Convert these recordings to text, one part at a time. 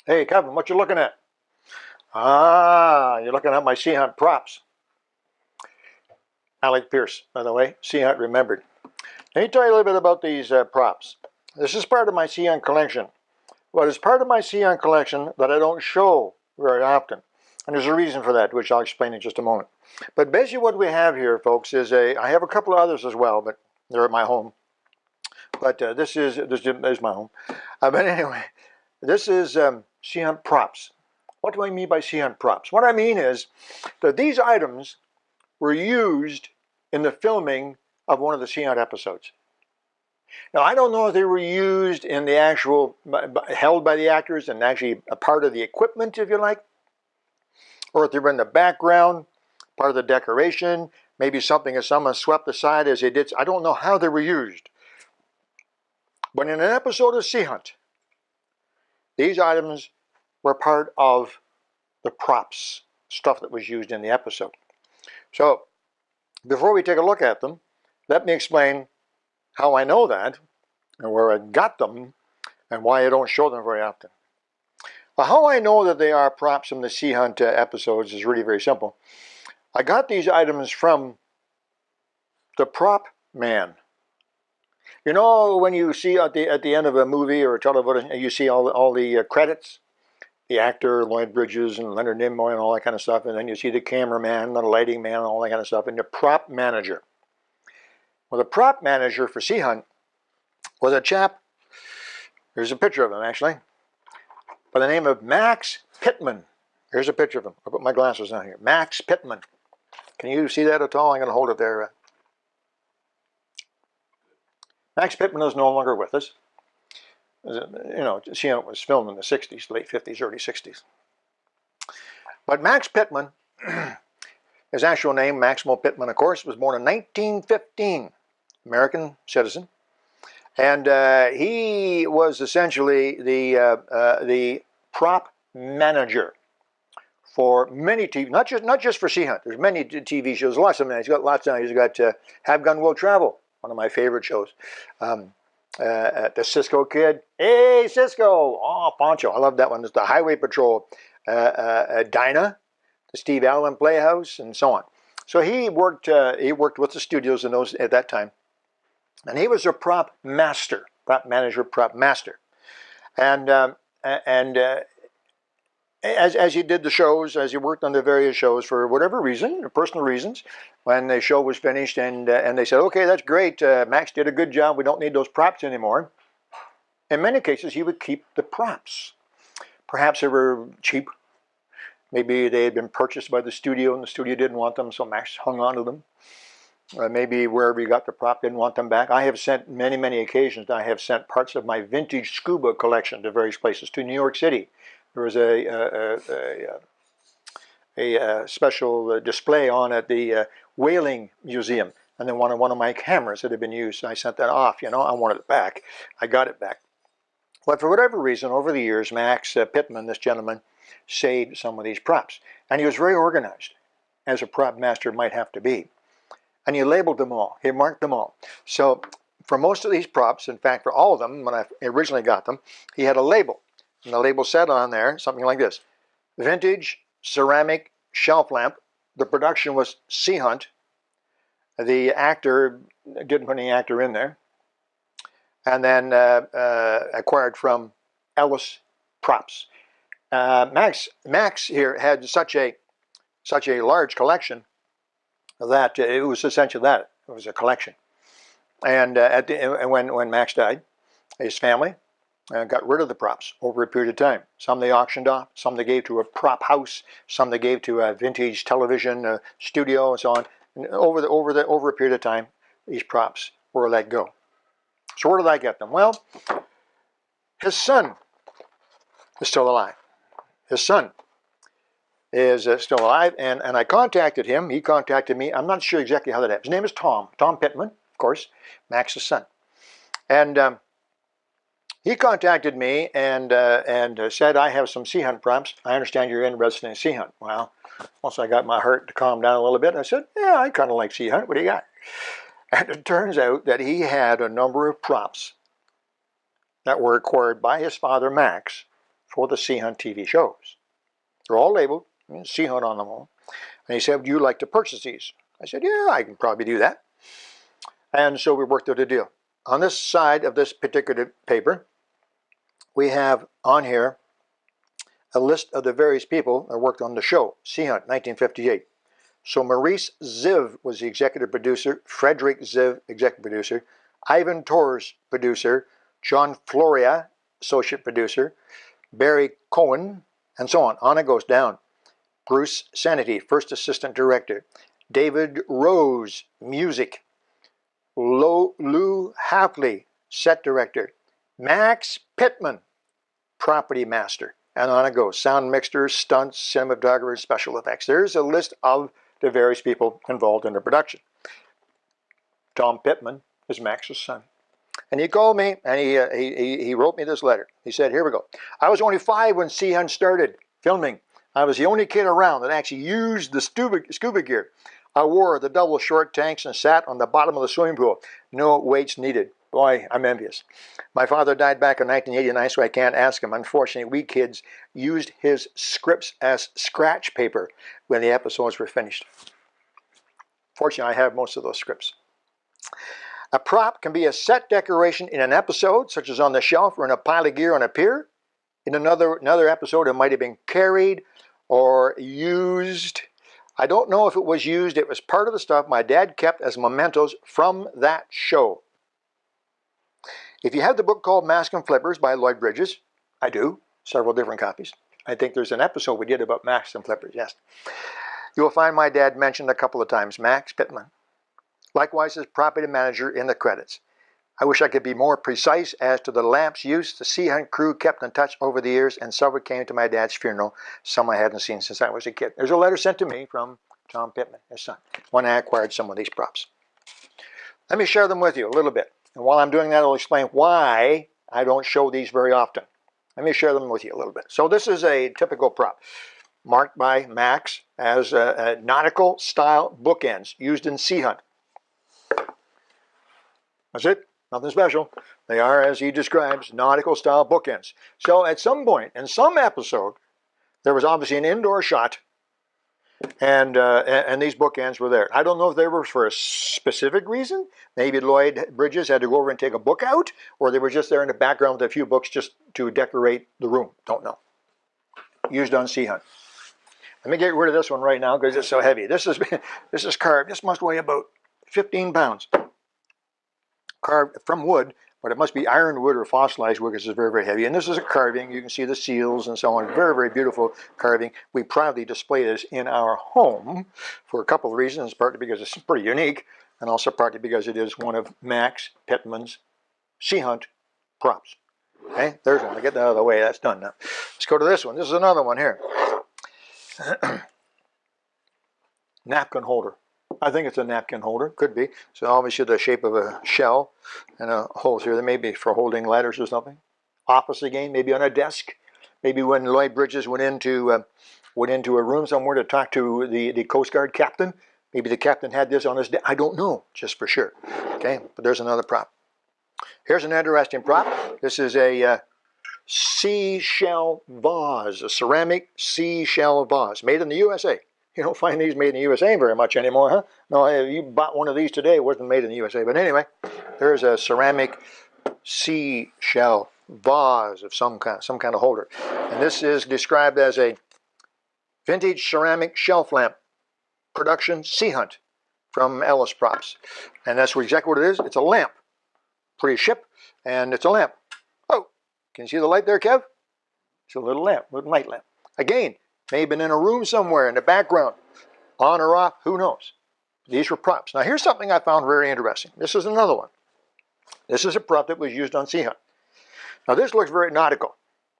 Hey, Kevin, what you looking at? Ah, you're looking at my sea hunt props. Alec Peirce, by the way, Sea Hunt Remembered. Let me tell you a little bit about these props. This is part of my sea hunt collection. But it's part of my sea hunt collection that I don't show very often. And there's a reason for that, which I'll explain in just a moment. But basically what we have here, folks, is I have a couple of others as well, but they're at my home. But this is my home. But anyway, this is sea hunt props. What do I mean by sea hunt props? What I mean is that these items were used in the filming of one of the sea hunt episodes. Now, I don't know if they were used in the actual, held by the actors and actually a part of the equipment, if you like, or if they were in the background, part of the decoration, maybe something that someone swept aside as they did. I don't know how they were used. But in an episode of Sea Hunt, these items were part of the props, stuff that was used in the episode. So, before we take a look at them, let me explain how I know that, and where I got them, and why I don't show them very often. Well, how I know that they are props from the Sea Hunt episodes is really very simple. I got these items from the prop man. You know, when you see at the end of a movie or a television, you see all the credits, the actor, Lloyd Bridges and Leonard Nimoy and all that kind of stuff, and then you see the cameraman, the lighting man, and all that kind of stuff, and the prop manager. Well, the prop manager for Sea Hunt was a chap, here's a picture of him actually, by the name of Max Pittman. Here's a picture of him. I'll put my glasses on here. Max Pittman. Can you see that at all? I'm going to hold it there. Max Pittman is no longer with us. You know, Sea Hunt was filmed in the 60s, late 50s, early 60s. But Max Pittman, his actual name, Maximo Pittman, of course, was born in 1915, American citizen. And he was essentially the prop manager for many TV, not just for Sea Hunt. There's many TV shows, lots of them. He's got lots of them. He's got Have Gun Will Travel, one of my favorite shows. The Cisco Kid, hey Cisco, oh Pancho, I love that one. There's the Highway Patrol, Dinah, the Steve Allen Playhouse, and so on. So he worked with the studios in those at that time, and he was a prop master, prop manager, prop master, and as he did the shows, as he worked on the various shows for whatever reason, personal reasons, when the show was finished and they said, okay, that's great, Max did a good job, we don't need those props anymore. In many cases, he would keep the props. Perhaps they were cheap. Maybe they had been purchased by the studio and the studio didn't want them, so Max hung on to them. Maybe wherever he got the prop didn't want them back. I have sent many occasions, I have sent parts of my vintage Scuba collection to various places, to New York City. There was a special display on at the Whaling Museum, and then one of my cameras that had been used. I sent that off. You know, I wanted it back. I got it back. But for whatever reason, over the years, Max Pittman, this gentleman, saved some of these props, and he was very organized, as a prop master might have to be. And he labeled them all. He marked them all. So for most of these props, in fact, for all of them, when I originally got them, he had a label. And the label said on there something like this: vintage ceramic shelf lamp. The production was Sea Hunt. The actor didn't put any actor in there. And then acquired from Ellis Props. Max here had such a large collection that it was essentially that it was a collection. And when Max died, his family got rid of the props over a period of time. Some they auctioned off, some they gave to a prop house, some they gave to a vintage television studio, and so on. And over a period of time, these props were let go. So where did I get them? Well, his son is still alive. His son is still alive, and I contacted him. He contacted me. I'm not sure exactly how that happened. His name is Tom Pittman, of course, Max's son, and he contacted me and said, I have some Sea Hunt props. I understand you're interested in Sea Hunt. Well, once I got my heart to calm down a little bit, I said, yeah, I kind of like Sea Hunt. What do you got? And it turns out that he had a number of props that were acquired by his father, Max, for the Sea Hunt TV shows. They're all labeled, Sea Hunt on them all. And he said, would you like to purchase these? I said, yeah, I can probably do that. And so we worked out a deal. On this side of this particular paper, we have on here a list of the various people that worked on the show, Sea Hunt, 1958. So Maurice Ziv was the executive producer, Frederick Ziv, executive producer, Ivan Torres, producer, John Floria, associate producer, Barry Cohen, and so on. On it goes down. Bruce Sanity, first assistant director. David Rose, music. Lou Hafley, set director. Max Pittman, property master. And on it goes. Sound mixers, stunts, cinematographers, special effects. There's a list of the various people involved in the production. Tom Pittman is Max's son. And he called me and he wrote me this letter. He said, here we go. I was only 5 when Sea Hunt started filming. I was the only kid around that actually used the scuba gear. I wore the double short tanks and sat on the bottom of the swimming pool. No weights needed. Boy, I'm envious. My father died back in 1989, so I can't ask him. Unfortunately, we kids used his scripts as scratch paper when the episodes were finished. Fortunately, I have most of those scripts. A prop can be a set decoration in an episode, such as on the shelf or in a pile of gear on a pier. In another episode, it might have been carried or used. I don't know if it was used. It was part of the stuff my dad kept as mementos from that show. If you have the book called Mask and Flippers by Lloyd Bridges, I do, several different copies. I think there's an episode we did about Mask and Flippers, yes. You'll find my dad mentioned a couple of times, Max Pittman. Likewise, as property manager in the credits. I wish I could be more precise as to the lamps used. The Sea Hunt crew kept in touch over the years, and several came to my dad's funeral, some I hadn't seen since I was a kid. There's a letter sent to me from Tom Pittman, his son, when I acquired some of these props. Let me share them with you a little bit. And while I'm doing that, I'll explain why I don't show these very often. Let me share them with you a little bit. So this is a typical prop, marked by Max as nautical style bookends used in Sea Hunt. That's it. Nothing special. They are, as he describes, nautical style bookends. So at some point, in some episode, there was obviously an indoor shot, and these bookends were there. I don't know if they were for a specific reason. Maybe Lloyd Bridges had to go over and take a book out, or they were just there in the background with a few books just to decorate the room. Don't know. Used on Sea Hunt. Let me get rid of this one right now because it's so heavy. This is carved. This must weigh about 15 pounds. Carved from wood, but it must be ironwood or fossilized wood because it's very, very heavy. And this is a carving. You can see the seals and so on. Very, very beautiful carving. We proudly display this in our home for a couple of reasons. Partly because it's pretty unique, and also partly because it is one of Max Pittman's Sea Hunt props. Okay, there's one. I get that out of the way. That's done now. Let's go to this one. This is another one here. Napkin holder. I think it's a napkin holder, could be. So obviously the shape of a shell and a hole here. That may be for holding letters or something. Office again, maybe on a desk. Maybe when Lloyd Bridges went into a room somewhere to talk to the Coast Guard captain. Maybe the captain had this on his desk. I don't know, just for sure. Okay, but there's another prop. Here's an interesting prop. This is a seashell vase, a ceramic seashell vase made in the USA. You don't find these made in the USA very much anymore, huh? No, if you bought one of these today, it wasn't made in the USA. But anyway, there's a ceramic seashell vase of some kind of holder. And this is described as a vintage ceramic shelf lamp production Sea Hunt from Ellis Props. And that's exactly what it is. It's a lamp. Pretty ship, and it's a lamp. Oh, can you see the light there, Kev? It's a little lamp, little night lamp. Again, may have been in a room somewhere in the background, on or off, who knows. These were props. Now here's something I found very interesting. This is another one. This is a prop that was used on Sea Hunt. Now this looks very nautical.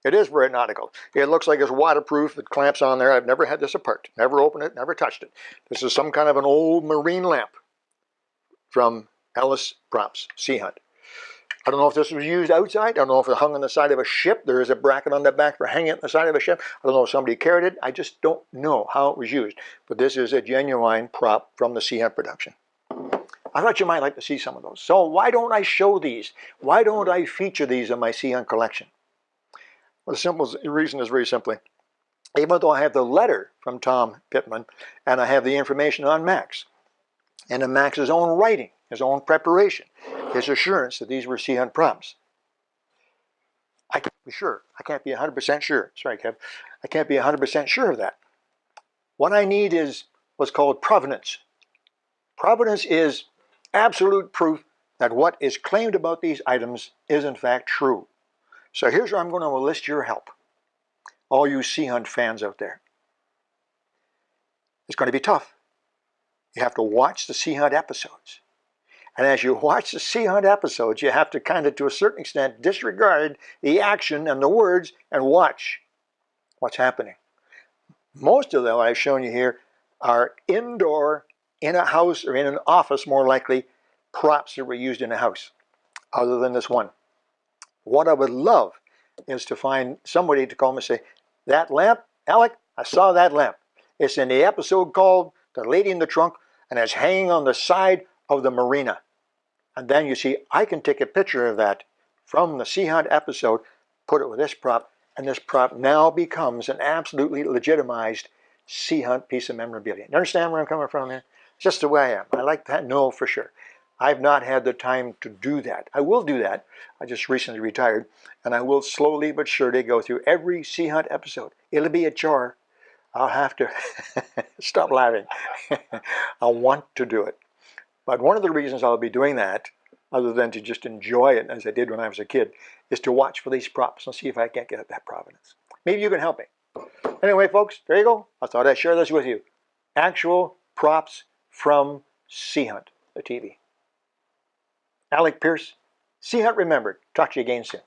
It is very nautical. It looks like it's waterproof. It clamps on there. I've never had this apart. Never opened it, never touched it. This is some kind of an old marine lamp from Ellis Props, Sea Hunt. I don't know if this was used outside. I don't know if it hung on the side of a ship. There is a bracket on the back for hanging it on the side of a ship. I don't know if somebody carried it. I just don't know how it was used. But this is a genuine prop from the Sea Hunt production. I thought you might like to see some of those. So why don't I show these? Why don't I feature these in my Sea Hunt collection? Well, the simple reason is very simply, even though I have the letter from Tom Pittman and I have the information on Max, and in Max's own writing, his own preparation, his assurance that these were sea hunt props, I can't be sure. I can't be 100% sure. Sorry, Kev. I can't be 100% sure of that. What I need is what's called provenance. Provenance is absolute proof that what is claimed about these items is in fact true. So here's where I'm going to enlist your help. All you sea hunt fans out there. It's going to be tough. You have to watch the sea hunt episodes. And as you watch the sea hunt episodes, you have to kind of, to a certain extent, disregard the action and the words and watch what's happening. Most of them I've shown you here are indoor, in a house or in an office, more likely, props that were used in a house, other than this one. What I would love is to find somebody to call me and say, that lamp, Alec, I saw that lamp. It's in the episode called The Lady in the Trunk, and it's hanging on the side of the marina. And then you see, I can take a picture of that from the sea hunt episode, put it with this prop, and this prop now becomes an absolutely legitimized sea hunt piece of memorabilia. You understand where I'm coming from there? It's just the way I am. I like that, no, for sure. I've not had the time to do that. I will do that. I just recently retired, and I will slowly but surely go through every sea hunt episode. It'll be a chore. I'll have to stop laughing. I want to do it. But one of the reasons I'll be doing that, other than to just enjoy it as I did when I was a kid, is to watch for these props and see if I can't get at that provenance. Maybe you can help me. Anyway, folks, there you go. I thought I'd share this with you. Actual props from Sea Hunt, the TV. Alec Peirce, Sea Hunt Remembered. Talk to you again soon.